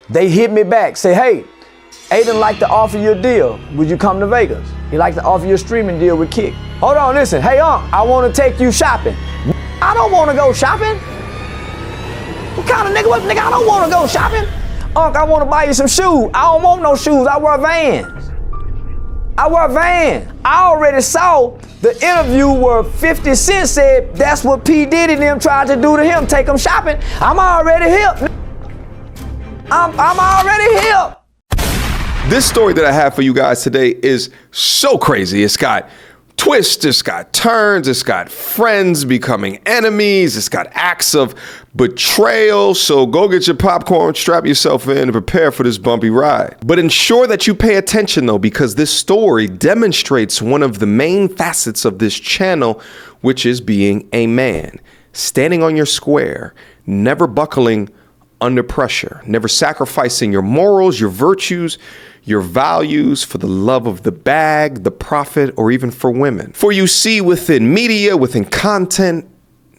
They hit me back, say, hey, Adin like to offer you a deal. Would you come to Vegas? He like to offer you a streaming deal with Kick. Hold on, listen. Hey, I want to take you shopping. I don't want to go shopping. What kind of nigga? Nigga, I don't want to go shopping. I want to buy you some shoes. I don't want no shoes. I wear Vans. I already saw the interview where 50 Cent said that's what P. Diddy and them tried to do to him, take him shopping. I'm already hip. I'm already hip. This story that I have for you guys today is so crazy. It's got twists, it's got turns, it's got friends becoming enemies, it's got acts of betrayal. So go get your popcorn, strap yourself in, and prepare for this bumpy ride. But ensure that you pay attention though, because this story demonstrates one of the main facets of this channel, which is being a man, standing on your square, never buckling under pressure, never sacrificing your morals, your virtues, your values for the love of the bag, the profit, or even for women. For you see, within media, within content,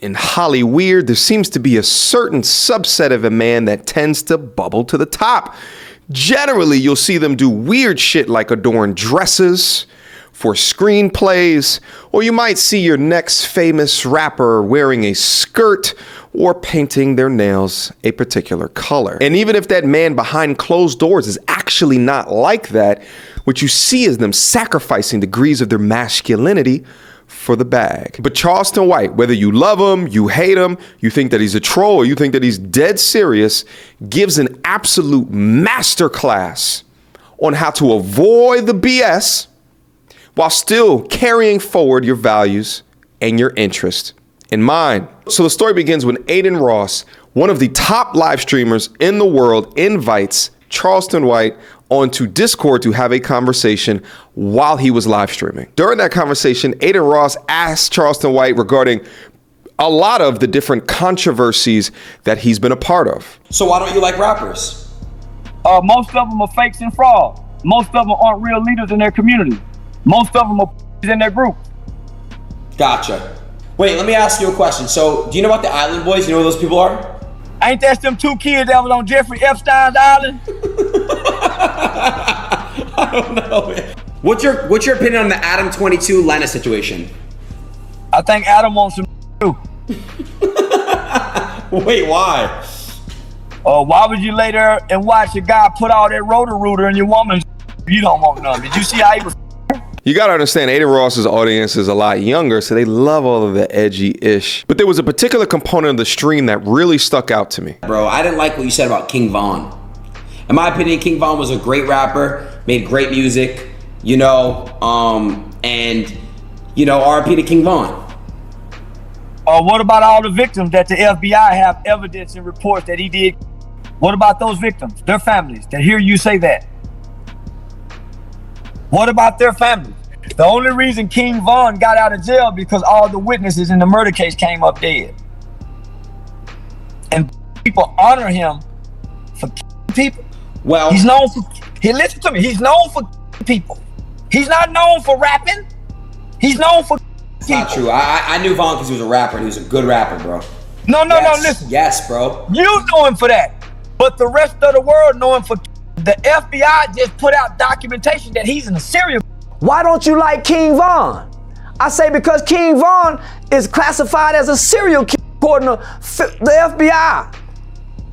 in Hollyweird, there seems to be a certain subset of a man that tends to bubble to the top. Generally, you'll see them do weird shit like adorn dresses for screenplays, or you might see your next famous rapper wearing a skirt or painting their nails a particular color. And even if that man behind closed doors is actually not like that, what you see is them sacrificing degrees of their masculinity for the bag. But Charleston White, whether you love him, you hate him, you think that he's a troll, or you think that he's dead serious, gives an absolute masterclass on how to avoid the BS while still carrying forward your values and your interest in mind. So the story begins when Adin Ross, one of the top live streamers in the world, invites Charleston White onto Discord to have a conversation while he was live streaming. During that conversation, Adin Ross asked Charleston White regarding a lot of the different controversies that he's been a part of. So why don't you like rappers? Most of them are fakes and fraud. Most of them aren't real leaders in their community. Most of them are in their group. Gotcha. Wait, let me ask you a question. So, do you know about the Island Boys? You know who those people are? Ain't that them two kids that was on Jeffrey Epstein's island? I don't know. What's your opinion on the Adam 22 Lena situation? I think Adam wants some too. Wait, why? Why would you lay there and watch a guy put all that rotor-rooter in your woman's? You don't want none. Did you see how he was? You gotta understand, Adin Ross's audience is a lot younger, so they love all of the edgy-ish. But there was a particular component of the stream that really stuck out to me. Bro, I didn't like what you said about King Von. In my opinion, King Von was a great rapper, made great music, you know, and, you know, RIP to King Von. What about all the victims that the FBI have evidence and reports that he did? What about those victims, their families, that hear you say that? What about their families? The only reason King Von got out of jail because all the witnesses in the murder case came up dead. And people honor him for people. Well, he's known for, listen to me, he's known for people. He's not known for rapping. He's known for it's people. Not true. I knew Von because he was a rapper and he was a good rapper, bro. No, listen. Yes, bro. You know him for that. But the rest of the world know him for the FBI just put out documentation that he's in a serial. Why don't you like King Von? I say because King Von is classified as a serial killer according to the FBI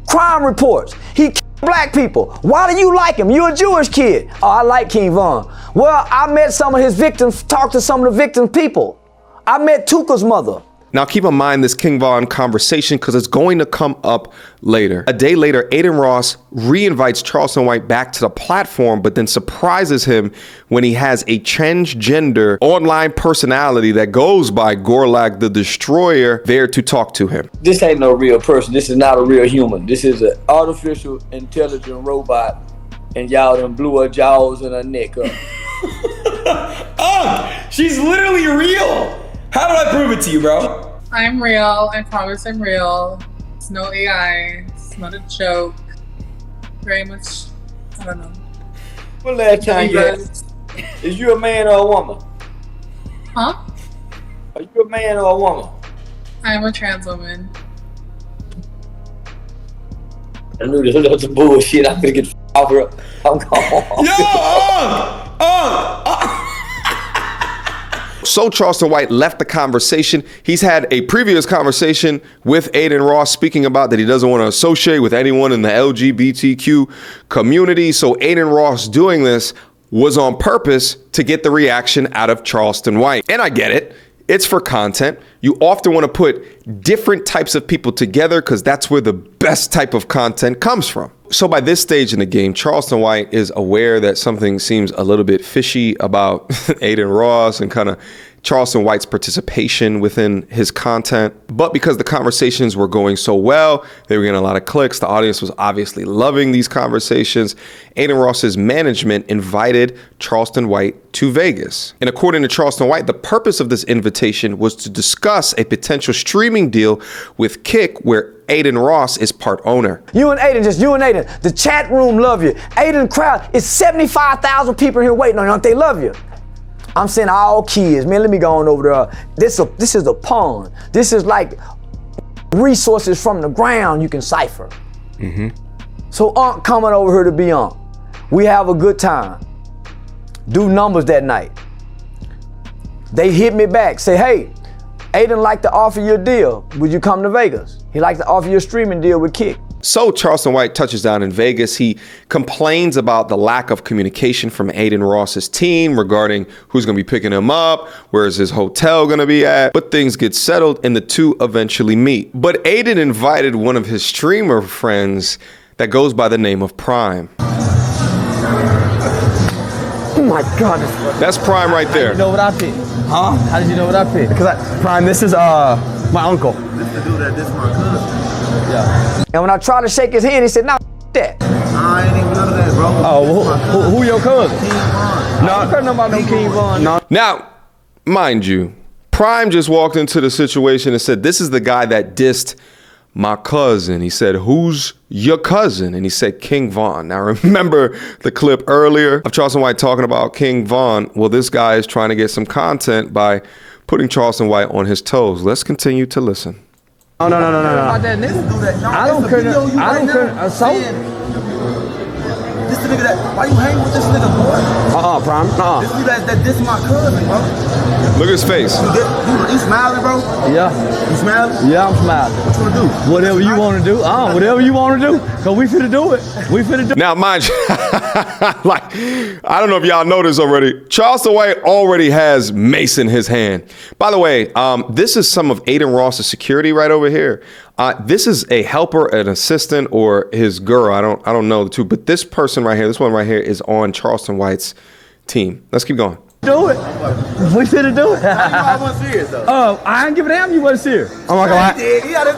crime reports. He killed black people. Why do you like him? You're a Jewish kid. Oh, I like King Von. Well, I met some of his victims, talked to some of the victims' people. I met Tuka's mother. Now keep in mind this King Von conversation because it's going to come up later. A day later, Adin Ross re-invites Charleston White back to the platform, but then surprises him when he has a transgender online personality that goes by Gorlak the Destroyer there to talk to him. This ain't no real person. This is not a real human. This is an artificial intelligent robot, and y'all done blew her jaws and her neck up. Oh, she's literally real. How do I prove it to you, bro? I'm real. I promise I'm real. It's no AI. It's not a joke. Very much, I don't know. What last time you had? Is you a man or a woman? Huh? Are you a man or a woman? I'm a trans woman. I knew this was some bullshit. I'm gonna get out, bro. I'm gone. So Charleston White left the conversation. He's had a previous conversation with Adin Ross speaking about that he doesn't want to associate with anyone in the LGBTQ community. So Adin Ross doing this was on purpose to get the reaction out of Charleston White. And I get it. It's for content. You often want to put different types of people together because that's where the best type of content comes from. So by this stage in the game, Charleston White is aware that something seems a little bit fishy about Adin Ross and kind of Charleston White's participation within his content. But because the conversations were going so well, they were getting a lot of clicks. The audience was obviously loving these conversations. Adin Ross's management invited Charleston White to Vegas. And according to Charleston White, the purpose of this invitation was to discuss a potential streaming deal with Kick where Adin Ross is part owner. You and Adin, just you and Adin. The chat room love you. Adin crowd, it's 75,000 people here waiting on you. They love you. I'm saying all kids, man, let me go on over there. This is a pond. This is like resources from the ground you can cipher. So Unc coming over here to be on. We have a good time. Do numbers that night. They hit me back, say, hey, Adin like to offer you a deal. Would you come to Vegas? He like to offer you a streaming deal with Kick. So Charleston White touches down in Vegas. He complains about the lack of communication from Adin Ross's team regarding who's going to be picking him up, where is his hotel going to be at. But things get settled and the two eventually meet. But Adin invited one of his streamer friends that goes by the name of Prime. Oh my God. That's Prime right there. How did you know what I picked? Huh? How did you know what I picked? Because Prime, this is my uncle. This the dude that this my cousin. Yeah. And when I tried to shake his hand, he said, nah, that. I ain't even none of that, bro. Oh, who your cousin? King Von. No, I don't know about no King Von. No. Now, mind you, Prime just walked into the situation and said, this is the guy that dissed my cousin. He said, who's your cousin? And he said, King Von. Now, remember the clip earlier of Charleston White talking about King Von? Well, this guy is trying to get some content by putting Charleston White on his toes. Let's continue to listen. No. About that nigga? I don't care. I don't care. So? This the nigga that, why you hang with this nigga, boy? Prime. This dude that this my cousin, bro. Look at his face. You smiling, bro? Yeah. You smiling? Yeah, I'm smiling. What you wanna do? Whatever you want to do. Whatever you want to do. Because we finna do it. We finna do it. Now, mind you, like, I don't know if y'all know this already. Charleston White already has mace in his hand. By the way, this is some of Adin Ross's security right over here. This is a helper, an assistant, or his girl. I don't know the two, but this person right here, this one right here, is on Charleston White's team. Let's keep going. Do it. We finna do it. I wasn't serious, though. I ain't give a damn you wasn't serious. I'm not gonna lie. He had his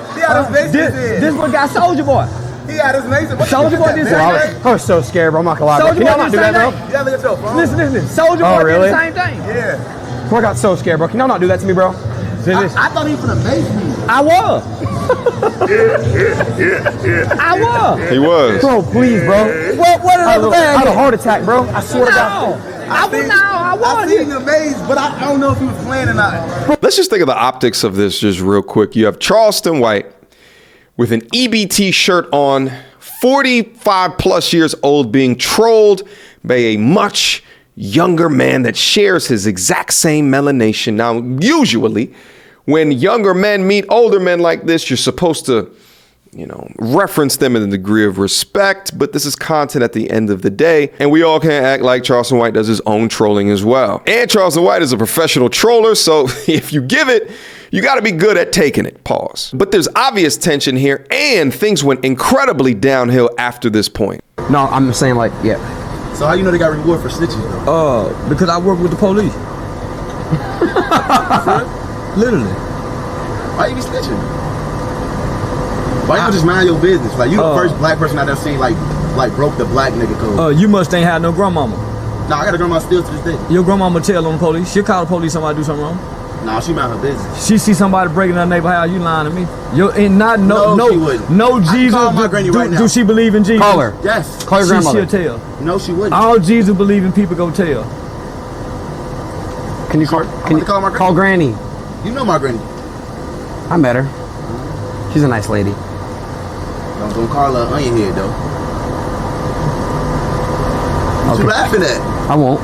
mace in his hand. This one got Soldier Boy. He had his mace in his hand. Soldier Boy did the same thing. I was so scared, bro. I'm not gonna lie. Soldier Can y'all Boy not did do the that, same bro? thing. Yeah, look at your phone. Listen. Soldier Oh, Boy really? did the same thing. Yeah. Bro, I got so scared, bro. Can y'all not do that to me, bro? I thought he was gonna mace me. I was. I was. He was. Bro, please, bro. What I another had a bag? heart attack, bro. I swear to God. I I was. seen the maze, but I don't know if he was playing or not. Let's just think of the optics of this just real quick. You have Charleston White with an EBT shirt on, 45 plus years old, being trolled by a much younger man that shares his exact same melanation. Now, usually, when younger men meet older men like this, you're supposed to, reference them in a degree of respect, but this is content at the end of the day, and we all can't act like Charleston White does his own trolling as well. And Charleston White is a professional troller, so if you give it, you got to be good at taking it. Pause. But there's obvious tension here, and things went incredibly downhill after this point. No, I'm saying like, yeah. So how you know they got reward for snitching, though? Because I work with the police. Literally. Why you be snitching? Why you don't just mind your business? Like, you the first black person I done seen, like broke the black nigga code. You must ain't had no grandmama. Nah, I got a grandma still to this day. Your grandmama tell on the police. She'll call the police somebody do something wrong. Nah, she mind her business. She see somebody breaking her neighbor house, you lying to me. No, she wouldn't. No I can Jesus. call my granny right now. Do she believe in Jesus? Call her. Yes. Call your grandmother. She'll tell. No, she wouldn't. All Jesus believing people go tell. Can you call my call Granny? You know my granny. I met her. She's a nice lady. Don't call her onion head though. What you laughing at? I won't.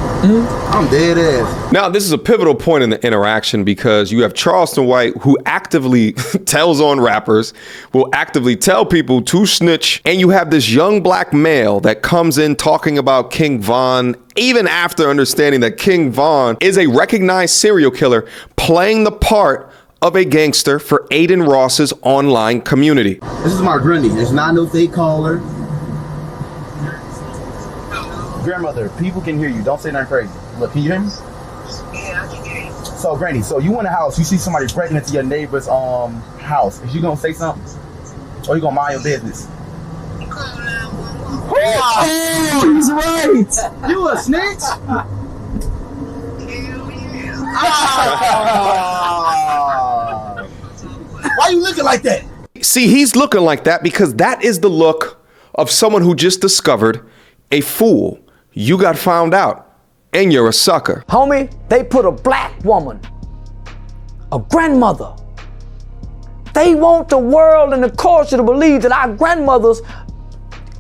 I'm dead ass. Now, this is a pivotal point in the interaction because you have Charleston White, who actively tells on rappers, will actively tell people to snitch, and you have this young black male that comes in talking about King Von, even after understanding that King Von is a recognized serial killer playing the part of a gangster for Adin Ross's online community. This is my granny. There's not no fake caller. Grandmother, people can hear you. Don't say nothing crazy. Look, can you hear me? Yeah, I can hear you. So, Granny, so you in the house, you see somebody breaking into your neighbor's house. Is you gonna say something? Or you gonna mind your business? Oh, he's right! You a snitch? Ah. Why you looking like that? See, he's looking like that because that is the look of someone who just discovered a fool. You got found out, and you're a sucker. Homie, they put a black woman, a grandmother. They want the world and the culture to believe that our grandmothers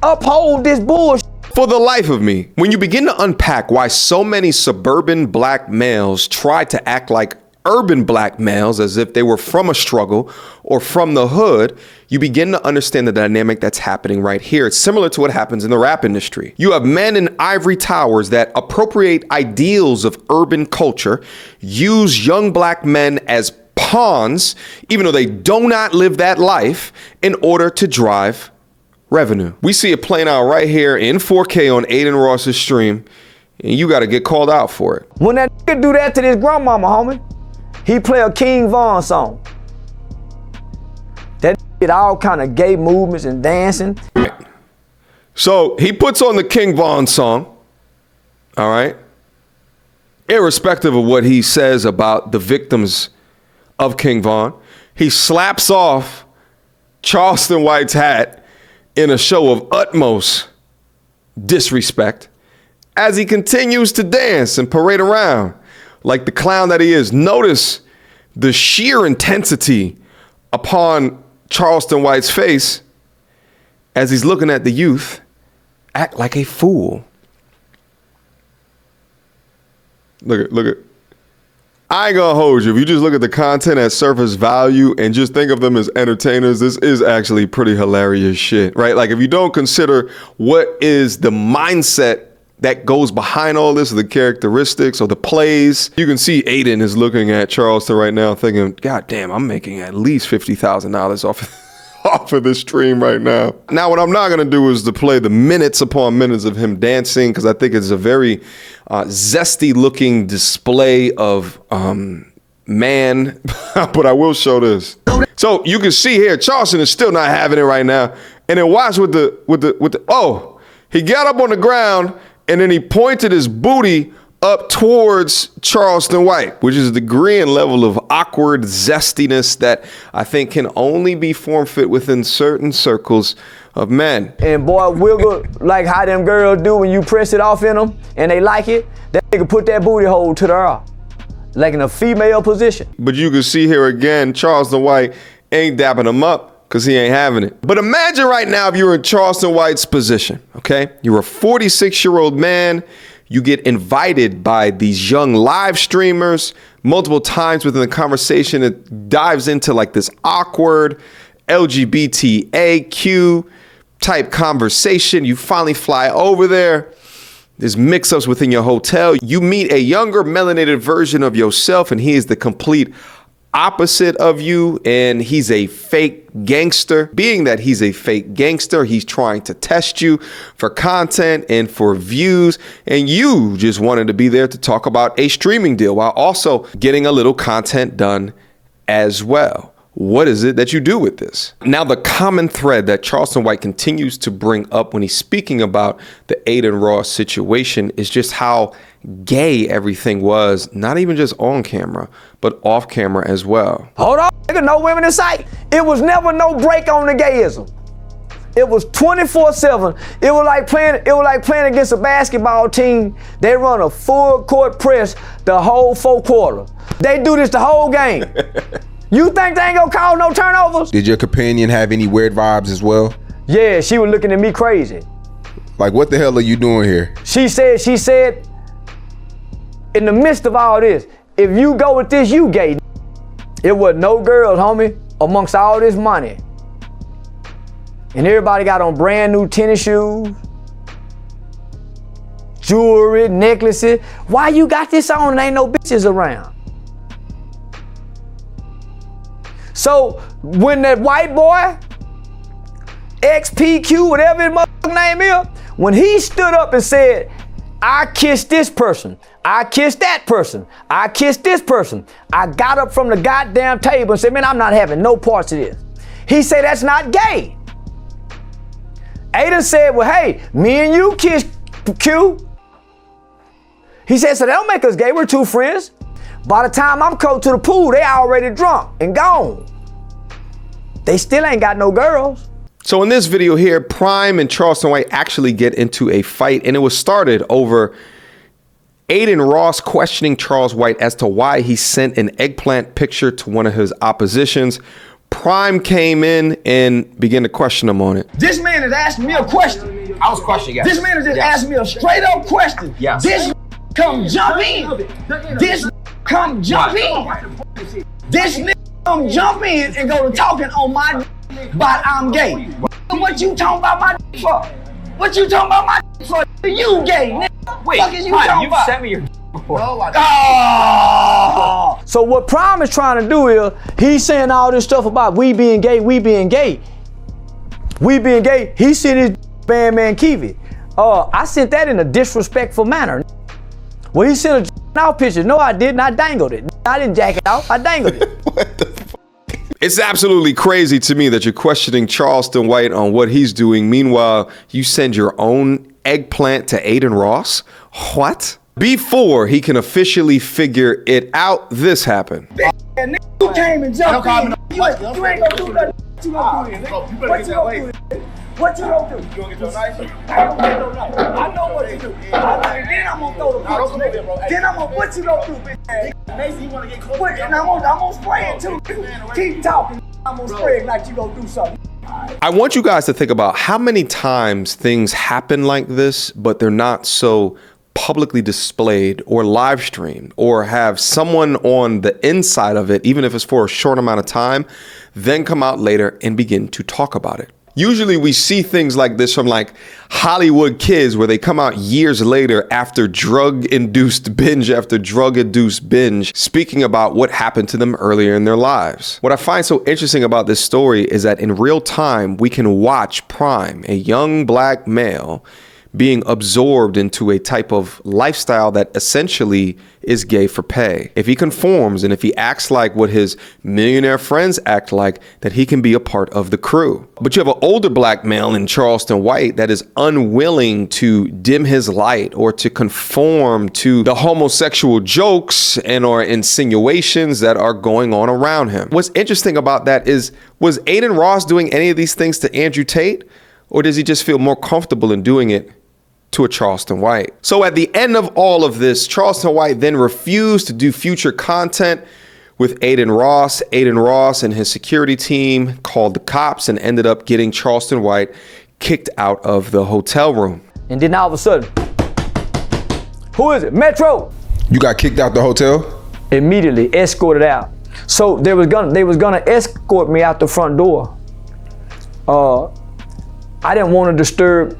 uphold this bullshit. For the life of me, when you begin to unpack why so many suburban black males try to act like urban black males as if they were from a struggle or from the hood, you begin to understand the dynamic that's happening right here. It's similar to what happens in the rap industry. You have men in ivory towers that appropriate ideals of urban culture, use young black men as pawns, even though they do not live that life, in order to drive revenue. We see it playing out right here in 4K on Adin Ross's stream, and you got to get called out for it. When that nigga do that to this grandmama, homie, he play a King Von song. That did all kind of gay movements and dancing. Right. So he puts on the King Von song, all right? Irrespective of what he says about the victims of King Von, he slaps off Charleston White's hat in a show of utmost disrespect as he continues to dance and parade around like the clown that he is. Notice the sheer intensity upon Charleston White's face as he's looking at the youth act like a fool. Look at. I ain't gonna hold you. If you just look at the content at surface value and just think of them as entertainers, this is actually pretty hilarious shit, right? Like if you don't consider what is the mindset that goes behind all this, or the characteristics or the plays, you can see Adin is looking at Charleston right now thinking, God damn, I'm making at least $50,000 off of this stream right now. Now, what I'm not going to do is to play the minutes upon minutes of him dancing, because I think it's a very zesty looking display of man, but I will show this. So you can see here, Charleston is still not having it right now. And then watch with the, oh, he got up on the ground and then he pointed his booty up towards Charleston White, which is a degree and level of awkward zestiness that I think can only be form fit within certain circles of men. And boy, wiggle like how them girls do when you press it off in them and they like it. That nigga put that booty hole to the earth, like in a female position. But you can see here again, Charleston White ain't dapping him up because he ain't having it. But imagine right now if you were in Charleston White's position, okay? You're a 46-year-old man. You get invited by these young live streamers multiple times within the conversation. It dives into like this awkward LGBTAQ type conversation. You finally fly over there. There's mix-ups within your hotel. You meet a younger melanated version of yourself, and he is the complete opposite of you, and he's a fake gangster. Being that he's a fake gangster, he's trying to test you for content and for views, and you just wanted to be there to talk about a streaming deal while also getting a little content done as well. What is it that you do with this? Now, the common thread that Charleston White continues to bring up when he's speaking about the Adin Ross situation is just how gay everything was, not even just on camera, but off camera as well. Hold on, nigga, no women in sight. It was never no break on the gayism. It was 24/7. It was like playing against a basketball team. They run a full court press the whole fourth quarter. They do this the whole game. You think they ain't gonna call no turnovers? Did your companion have any weird vibes as well? Yeah, she was looking at me crazy. Like, what the hell are you doing here? She said, in the midst of all this, if you go with this, you gay. It was no girls, homie, amongst all this money. And everybody got on brand new tennis shoes, jewelry, necklaces. Why you got this on and ain't no bitches around? So when that white boy, XPQ, whatever his motherfucking name is, when he stood up and said, I kissed this person, I kissed that person, I kissed this person, I got up from the goddamn table and said, man, I'm not having no parts of this. He said, that's not gay. Adin said, well, hey, me and you kissed Q. He said, so that don't make us gay, we're two friends. By the time I'm cold to the pool, they already drunk and gone. They still ain't got no girls. So in this video here, Prime and Charleston White actually get into a fight, and it was started over Adin Ross questioning Charles White as to why he sent an eggplant picture to one of his oppositions. Prime came in and began to question him on it. This man is asking me a question. I was questioning, yes. This man is just asking me a straight up question. Yes. This come jump in. This come jump in. This come jump in and go to talking on my but I'm gay. What you talking about my for? What you talking about my for? You gay, nigga. Wait, Fuck is you talking about? sent me your before. Oh. So what Prime is trying to do is, he's saying all this stuff about we being gay, we being gay. We being gay. He sent his Bandman Kiwi. I sent that in a disrespectful manner. Well, he sent a out picture. No, I didn't. I dangled it. I didn't jack it out. I dangled it. What the fuck? It's absolutely crazy to me that you're questioning Charleston White on what he's doing. Meanwhile, you send your own eggplant to Adin Ross? What? Before he can officially figure it out, this happened. And you came and jumped in. You ain't gonna do nothing. What you gonna do? What you gonna do? What you gonna do? You gonna get your knife? I don't get no knife. I know what to do. Then I'm gonna throw the punch, nigga. Then I'm gonna, what you gonna do, bitch? Maybe you wanna get close. And I'm gonna spray it too. Keep talking. I'm gonna spray it like you gonna do something. I want you guys to think about how many times things happen like this, but they're not so publicly displayed or live streamed, or have someone on the inside of it, even if it's for a short amount of time, then come out later and begin to talk about it. Usually we see things like this from like Hollywood kids where they come out years later after drug-induced binge after drug-induced binge, speaking about what happened to them earlier in their lives. What I find so interesting about this story is that in real time, we can watch Prime, a young black male, being absorbed into a type of lifestyle that essentially is gay for pay. If he conforms and if he acts like what his millionaire friends act like, that he can be a part of the crew. But you have an older black male in Charleston White that is unwilling to dim his light or to conform to the homosexual jokes and or insinuations that are going on around him. What's interesting about that is, was Adin Ross doing any of these things to Andrew Tate? Or does he just feel more comfortable in doing it to a Charleston White? So at the end of all of this, Charleston White then refused to do future content with Adin Ross. Adin Ross and his security team called the cops and ended up getting Charleston White kicked out of the hotel room. And then all of a sudden, who is it? Metro. You got kicked out the hotel? Immediately escorted out. So they was gonna escort me out the front door. I didn't want to disturb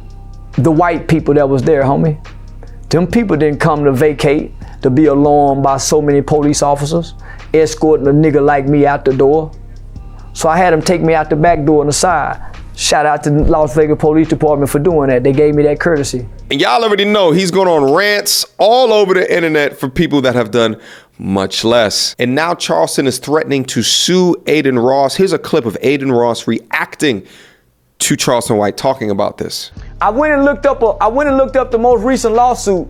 the white people that was there, homie. Them people didn't come to vacate, to be alarmed by so many police officers, escorting a nigga like me out the door. So I had them take me out the back door on the side. Shout out to the Las Vegas Police Department for doing that. They gave me that courtesy. And y'all already know he's going on rants all over the internet for people that have done much less. And now Charleston is threatening to sue Adin Ross. Here's a clip of Adin Ross reacting to Charleston White talking about this. I went and looked up the most recent lawsuit.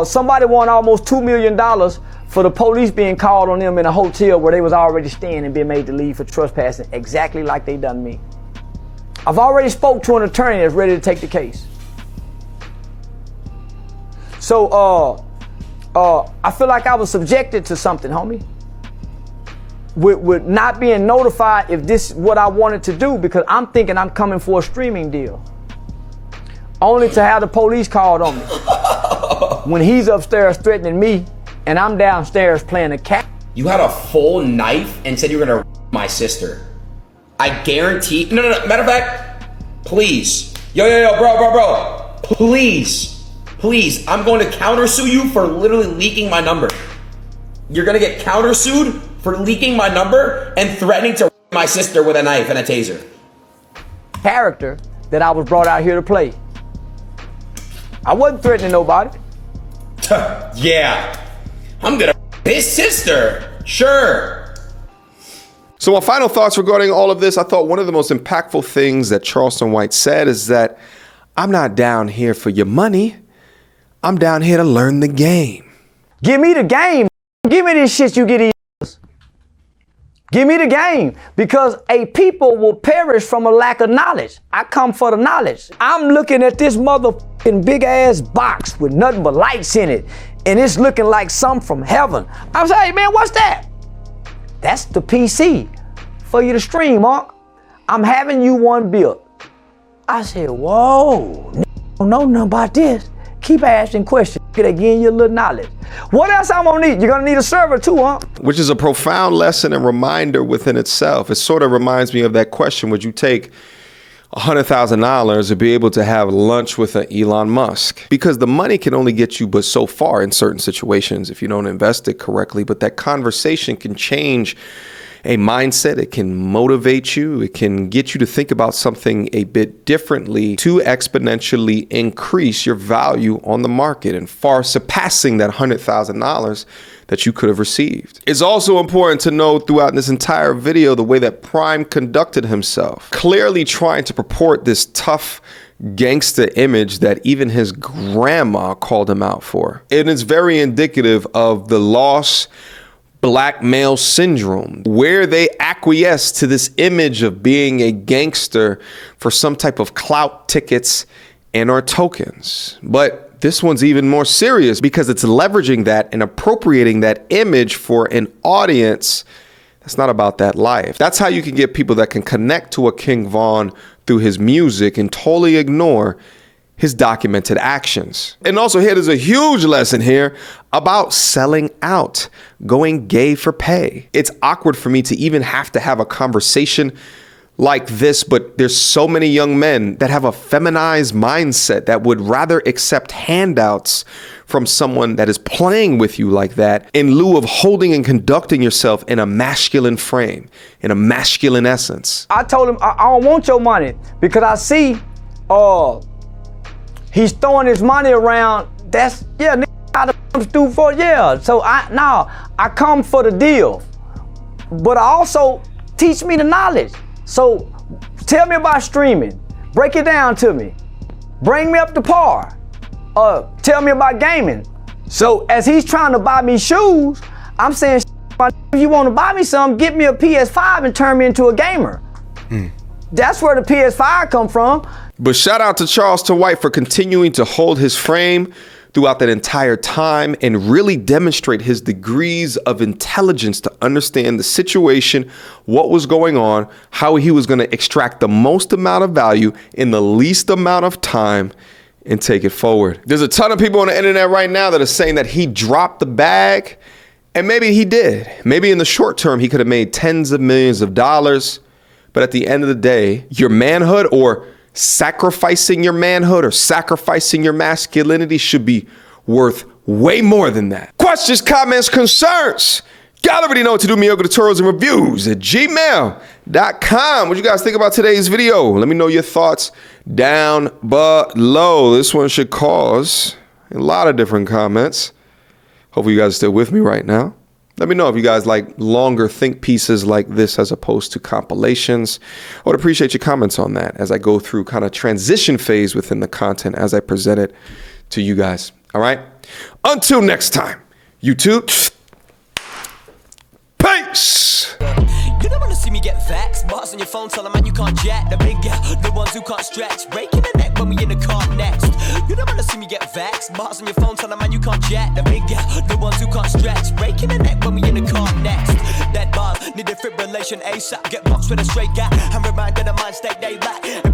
Somebody won almost $2 million for the police being called on them in a hotel where they was already staying and being made to leave for trespassing, exactly like they done me. I've already spoke to an attorney that's ready to take the case. So I feel like I was subjected to something, homie. with not being notified if this is what I wanted to do, because I'm thinking I'm coming for a streaming deal. Only to have the police called on me. When he's upstairs threatening me and I'm downstairs playing a cat. You had a full knife and said you were gonna my sister. I guarantee, no, matter of fact, please. Yo, bro. Please, I'm going to countersue you for literally leaking my number. You're gonna get countersued for leaking my number and threatening to my sister with a knife and a taser. Character that I was brought out here to play. I wasn't threatening nobody. Yeah, I'm gonna his sister, sure. So my final thoughts regarding all of this, I thought one of the most impactful things that Charleston White said is that I'm not down here for your money. I'm down here to learn the game. Give me the game. Give me this shit you get in. Give me the game, because a people will perish from a lack of knowledge. I come for the knowledge. I'm looking at this motherfucking big ass box with nothing but lights in it, and it's looking like something from heaven. I'm saying, hey man, what's that? That's the PC for you to stream, Mark. I'm having you one built. I said, whoa, don't know nothing about this. Keep asking questions. They getting you a little knowledge. What else I'm gonna need? You're gonna need a server too, huh? Which is a profound lesson and reminder within itself. It sort of reminds me of that question, would you take $100,000 to be able to have lunch with an Elon Musk? Because the money can only get you but so far in certain situations if you don't invest it correctly. But that conversation can change a mindset. It can motivate you. It can get you to think about something a bit differently to exponentially increase your value on the market and far surpassing that $100,000 that you could have received. It's also important to know throughout this entire video the way that Prime conducted himself, clearly trying to purport this tough gangster image that even his grandma called him out for. And it's very indicative of the lost black male syndrome, where they acquiesce to this image of being a gangster for some type of clout tickets and or tokens. But this one's even more serious because it's leveraging that and appropriating that image for an audience that's not about that life. That's how you can get people that can connect to a King Von through his music and totally ignore his documented actions. And also here, there's a huge lesson here about selling out, going gay for pay. It's awkward for me to even have to have a conversation like this, but there's so many young men that have a feminized mindset that would rather accept handouts from someone that is playing with you like that in lieu of holding and conducting yourself in a masculine frame, in a masculine essence. I told him, I don't want your money because I see, he's throwing his money around. That's, yeah, how the f*** do for, yeah. So I come for the deal, but I also teach me the knowledge. So tell me about streaming. Break it down to me. Bring me up to par. Tell me about gaming. So as he's trying to buy me shoes, I'm saying, if you want to buy me some, get me a PS5 and turn me into a gamer. That's where the PS5 come from. But shout out to Charleston White for continuing to hold his frame throughout that entire time and really demonstrate his degrees of intelligence to understand the situation, what was going on, how he was going to extract the most amount of value in the least amount of time and take it forward. There's a ton of people on the internet right now that are saying that he dropped the bag, and maybe he did. Maybe in the short term, he could have made tens of millions of dollars. But at the end of the day, your manhood or sacrificing your manhood or sacrificing your masculinity should be worth way more than that. Questions, comments, concerns? Y'all already know what to do. Mediocre tutorials and reviews at gmail.com. What you guys think about today's video? Let me know your thoughts down below. This one should cause a lot of different comments. Hopefully you guys are still with me right now. Let me know if you guys like longer think pieces like this as opposed to compilations. I would appreciate your comments on that as I go through kind of transition phase within the content as I present it to you guys. All right. Until next time, YouTube. Peace. You don't wanna see me get vexed. Bars on your phone, tell a man you can't jack. The big guy, the ones who can't stretch. Breaking the neck when we in the car next. You don't wanna see me get vexed. Bars on your phone, tell a man you can't jack. The big guy, the ones who can't stretch. Breaking the neck when we in the car next. That bars, Need defibrillation ASAP. Get boxed with a straight guy. I'm reminded of mind state they lack.